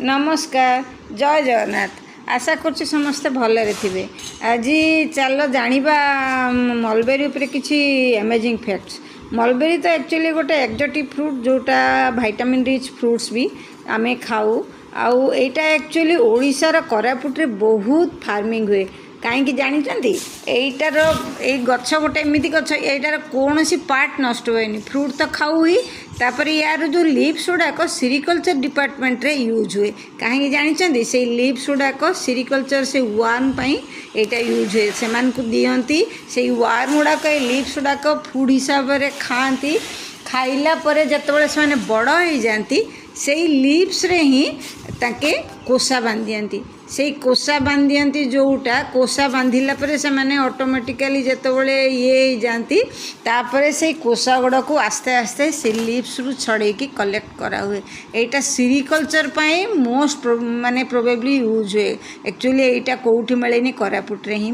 नमस्कार जय जगन्नाथ। आशा कर समस्ते भलरे थे। आज चल जानिबा मलबेरी उपरे किछि अमेजिंग फैक्ट्स। मलबेरी तो एक्चुअली गोटे एक्जोटिक फ्रूट जोटा विटामिन रिच फ्रूट्स भी आमे खाऊ। आउ एटा एक्चुअली ओडिशार कोरापुट रे बहुत फार्मिंग हुए। कहीं जानते यहीटार ये गछ गोटे एमती गछ यार कौन सी पार्ट नष्ट हुए फ्रूट तो खाऊ ही तापर यार जो लिव्स गुड़ाक सेरिकल्चर डिपार्टमेंट रे यूज हुए। कहीं जानते से लिव्स गुड़ाक सेरिकल्चर से वार्म यहाँ यूज हुए से दिखती से वार्म गुड़ाक लिव्स गुड़ाक फूड हिसाब से खाती खाइला परे जतबे से बड़ हो जाती से लिव्स रे ही ताके कोसा बांध दियंती से कोसा बांध दियंती जोटा कोसा बांधिला परे से माने ऑटोमेटिकली जतबे ये जाती तापर से कोसा गुड़ा को आस्ते आस्ते से लिव्स रु छड़े की कलेक्ट करा हुए। एटा सेरिकल्चर पाए मोस्ट माने प्रोबेबली यूज हुए। एक्चुअली एटा कोठी मिलेनी कोरापुट रे ही।